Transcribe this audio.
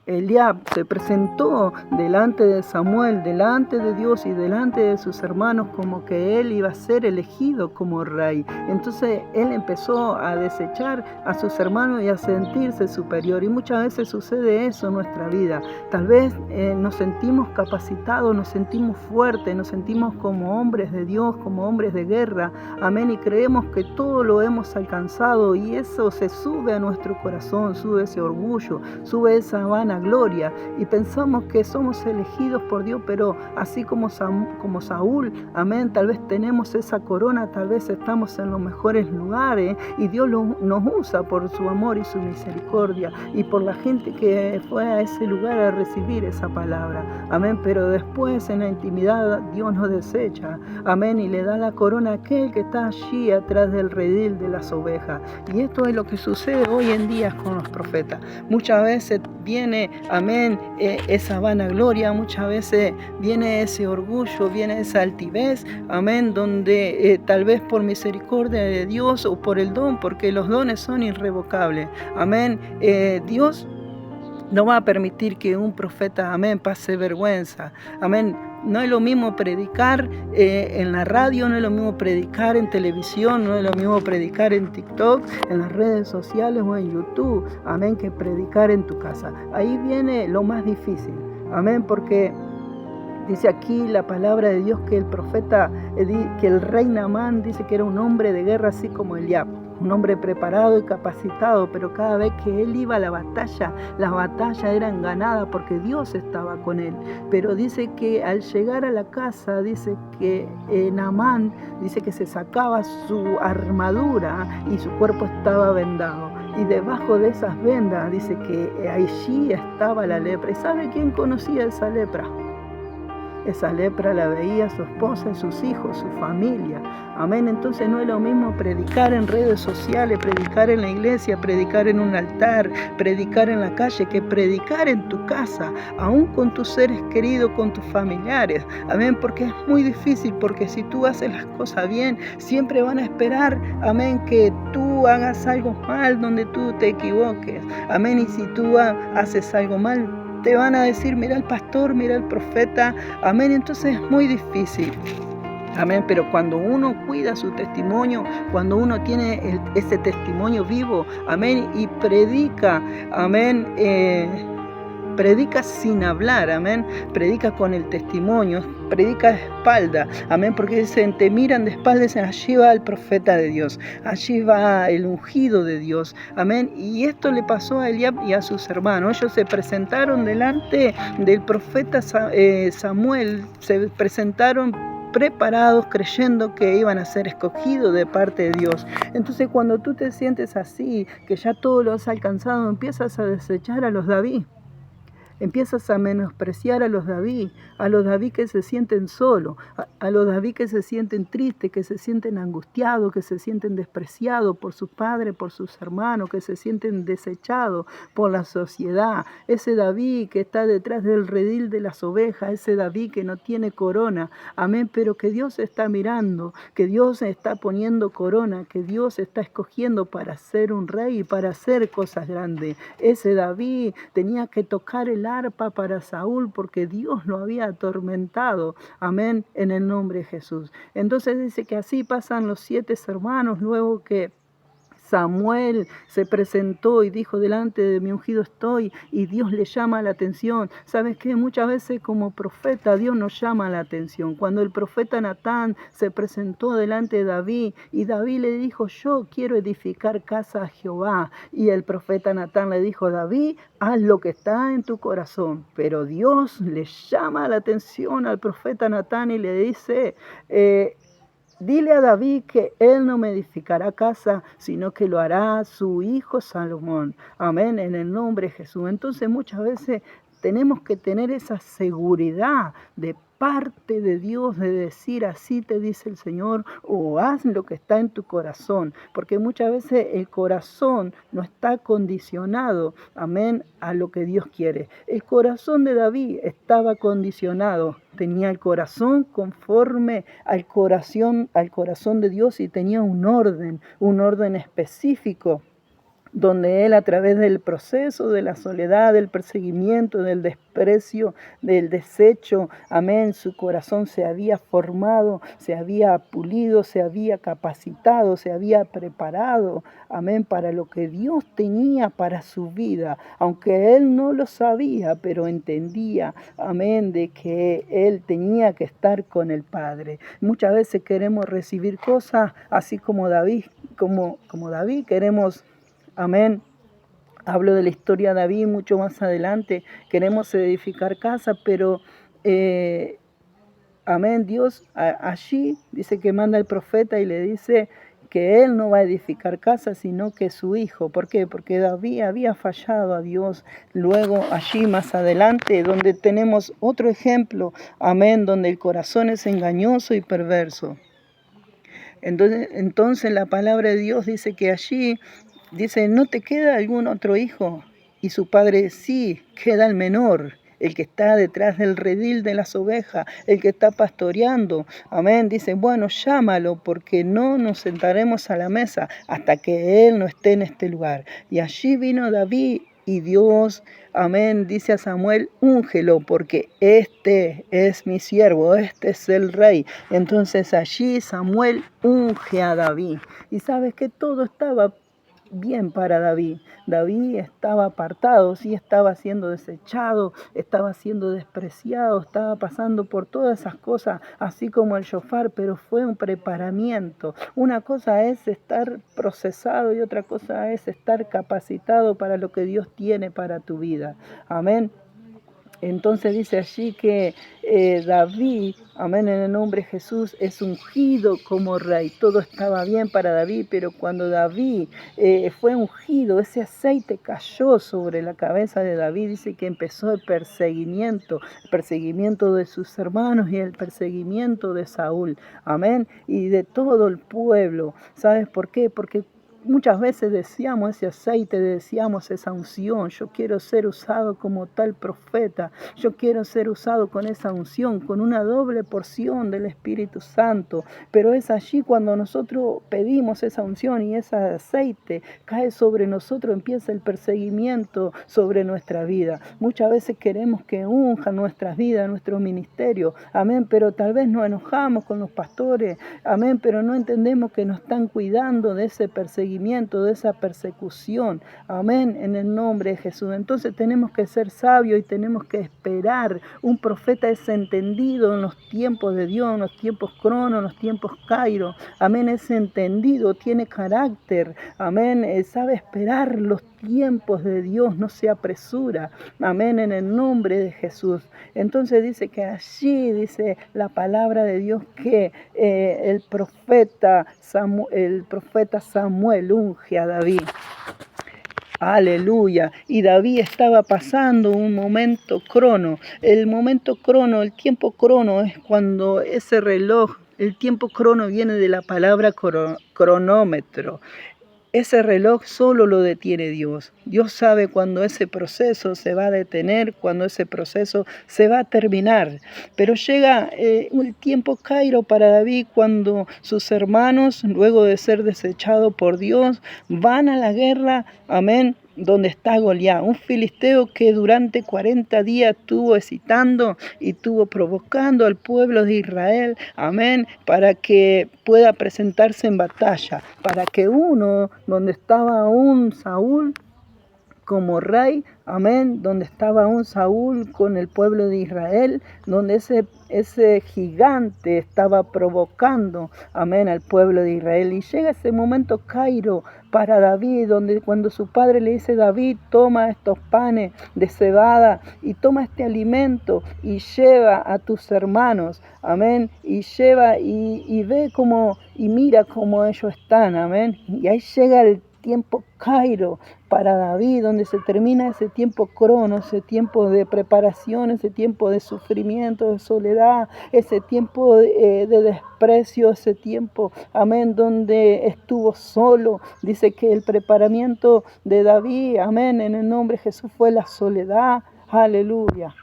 Eliab se presentó delante de Samuel, delante de Dios y delante de sus hermanos como que él iba a ser elegido como rey. Entonces él empezó a desechar a sus hermanos y a sentirse superior. Y muchas veces sucede eso en nuestra vida. Tal vez nos sentimos capacitados, nos sentimos fuertes, nos sentimos como hombres de Dios, como hombres de guerra. Amén. Y creemos que todo lo hemos alcanzado y eso se sube a nuestro corazón, sube ese orgullo, sube esa vanagloria y pensamos que somos elegidos por Dios, pero así como Saúl, amén, tal vez tenemos esa corona, tal vez estamos en los mejores lugares y Dios nos usa por su amor y su misericordia y por la gente que fue a ese lugar a recibir esa palabra, amén, pero después en la intimidad Dios nos desecha, amén, y le da la corona a aquel que está allí atrás del redil de las ovejas. Y esto es lo que sucede hoy en día con los profetas. Muchas veces viene, amén, esa vanagloria, muchas veces viene ese orgullo, viene esa altivez, amén, donde tal vez por misericordia de Dios o por el don, porque los dones son irrevocables, amén, Dios no va a permitir que un profeta, amén, pase vergüenza, amén. No es lo mismo predicar en la radio, no es lo mismo predicar en televisión, no es lo mismo predicar en TikTok, en las redes sociales o en YouTube, amén, que predicar en tu casa. Ahí viene lo más difícil, amén, porque dice aquí la palabra de Dios que el profeta, que el rey Naamán dice que era un hombre de guerra así como Eliab. Un hombre preparado y capacitado, pero cada vez que él iba a la batalla, las batallas eran ganadas porque Dios estaba con él. Pero dice que al llegar a la casa, dice que Naamán, dice que se sacaba su armadura y su cuerpo estaba vendado. Y debajo de esas vendas, dice que allí estaba la lepra. ¿Y sabe quién conocía esa lepra? Esa lepra la veía su esposa y sus hijos, su familia. Amén. Entonces no es lo mismo predicar en redes sociales, predicar en la iglesia, predicar en un altar, predicar en la calle, que predicar en tu casa, aún con tus seres queridos, con tus familiares. Amén. Porque es muy difícil, porque si tú haces las cosas bien, siempre van a esperar, amén, que tú hagas algo mal donde tú te equivoques. Amén. Y si tú haces algo mal, te van a decir, mira al pastor, mira al profeta, amén, entonces es muy difícil, amén, pero cuando uno cuida su testimonio, cuando uno tiene ese testimonio vivo, amén, y predica, amén, predica sin hablar, amén, predica con el testimonio, predica de espalda, amén, porque dicen, te miran de espalda y dicen, allí va el profeta de Dios, allí va el ungido de Dios, amén, y esto le pasó a Eliab y a sus hermanos. Ellos se presentaron delante del profeta Samuel, se presentaron preparados creyendo que iban a ser escogidos de parte de Dios. Entonces cuando tú te sientes así, que ya todo lo has alcanzado, empiezas a desechar a los David. Empiezas a menospreciar a los David que se sienten solos, a los David que se sienten tristes, que se sienten angustiados, que se sienten despreciados por sus padres, por sus hermanos, que se sienten desechados por la sociedad. Ese David que está detrás del redil de las ovejas, ese David que no tiene corona, amén, pero que Dios está mirando, que Dios está poniendo corona, que Dios está escogiendo para ser un rey y para hacer cosas grandes. Ese David tenía que tocar el arpa para Saúl porque Dios lo había atormentado, amén, en el nombre de Jesús. Entonces dice que así pasan los 7 hermanos luego que Samuel se presentó y dijo, delante de mi ungido estoy, y Dios le llama la atención. ¿Sabes qué? Muchas veces como profeta Dios nos llama la atención. Cuando el profeta Natán se presentó delante de David y David le dijo, yo quiero edificar casa a Jehová. Y el profeta Natán le dijo, David, haz lo que está en tu corazón. Pero Dios le llama la atención al profeta Natán y le dice, dile a David que él no me edificará casa, sino que lo hará su hijo Salomón. Amén, en el nombre de Jesús. Entonces muchas veces tenemos que tener esa seguridad de parte de Dios de decir así te dice el Señor o haz lo que está en tu corazón, porque muchas veces el corazón no está condicionado, amén, a lo que Dios quiere. El corazón de David estaba condicionado, tenía el corazón conforme al corazón de Dios y tenía un orden específico donde él a través del proceso de la soledad, del perseguimiento, del desprecio, del desecho, amén, su corazón se había formado, se había pulido, se había capacitado, se había preparado, amén, para lo que Dios tenía para su vida, aunque él no lo sabía, pero entendía, amén, de que él tenía que estar con el Padre. Muchas veces queremos recibir cosas así como David, como David queremos. Amén. Hablo de la historia de David mucho más adelante. Queremos edificar casa, pero amén, Dios allí dice que manda el profeta y le dice que él no va a edificar casa, sino que su hijo. ¿Por qué? Porque David había fallado a Dios. Luego allí más adelante, donde tenemos otro ejemplo, amén, donde el corazón es engañoso y perverso. Entonces la palabra de Dios dice que allí, dice, ¿no te queda algún otro hijo? Y su padre, sí, queda el menor, el que está detrás del redil de las ovejas, el que está pastoreando. Amén. Dice, bueno, llámalo porque no nos sentaremos a la mesa hasta que él no esté en este lugar. Y allí vino David y Dios, amén, dice a Samuel, úngelo porque este es mi siervo, este es el rey. Entonces allí Samuel unge a David. Y sabes que todo estaba bien para David. David estaba apartado, sí, estaba siendo desechado, estaba siendo despreciado, estaba pasando por todas esas cosas, así como el shofar, pero fue un preparamiento. Una cosa es estar procesado y otra cosa es estar capacitado para lo que Dios tiene para tu vida. Amén. Entonces dice allí que David, amén, en el nombre de Jesús, es ungido como rey. Todo estaba bien para David, pero cuando David fue ungido, ese aceite cayó sobre la cabeza de David. Dice que empezó el perseguimiento de sus hermanos y el perseguimiento de Saúl, amén, y de todo el pueblo. ¿Sabes por qué? Porque muchas veces deseamos ese aceite, deseamos esa unción. Yo quiero ser usado como tal profeta. Yo quiero ser usado con esa unción, con una doble porción del Espíritu Santo. Pero es allí cuando nosotros pedimos esa unción y ese aceite cae sobre nosotros, empieza el perseguimiento sobre nuestra vida. Muchas veces queremos que unja nuestras vidas, nuestro ministerio. Amén, pero tal vez nos enojamos con los pastores. Amén, pero no entendemos que nos están cuidando de ese perseguimiento, de esa persecución. Amén, en el nombre de Jesús. Entonces tenemos que ser sabios y tenemos que esperar. Un profeta es entendido en los tiempos de Dios, en los tiempos cronos, en los tiempos Cairo. Amén, es entendido, tiene carácter. Amén, sabe esperar los tiempos de Dios, no se apresura. Amén, en el nombre de Jesús. Entonces dice que allí dice la palabra de Dios que el profeta Samuel unge a David. Aleluya. Y David estaba pasando un momento crono. El momento crono, el tiempo crono es cuando ese reloj, el tiempo crono viene de la palabra cronómetro. Ese reloj solo lo detiene Dios. Dios sabe cuando ese proceso se va a detener, cuando ese proceso se va a terminar. Pero llega un tiempo Cairo para David cuando sus hermanos, luego de ser desechados por Dios, van a la guerra, amén, donde está Goliat, un filisteo que durante 40 días estuvo excitando y estuvo provocando al pueblo de Israel, amén, para que pueda presentarse en batalla, para que uno, donde estaba un Saúl como rey, amén, donde estaba un Saúl con el pueblo de Israel, donde ese gigante estaba provocando, amén, al pueblo de Israel. Y llega ese momento Cairo para David, donde cuando su padre le dice, David, toma estos panes de cebada y toma este alimento y lleva a tus hermanos, amén, y lleva y ve cómo, y mira cómo ellos están, amén. Y ahí llega el tiempo Cairo para David, donde se termina ese tiempo crono, ese tiempo de preparación, ese tiempo de sufrimiento, de soledad, ese tiempo de desprecio, ese tiempo, amén, donde estuvo solo. Dice que el preparamiento de David, amén, en el nombre de Jesús fue la soledad, aleluya.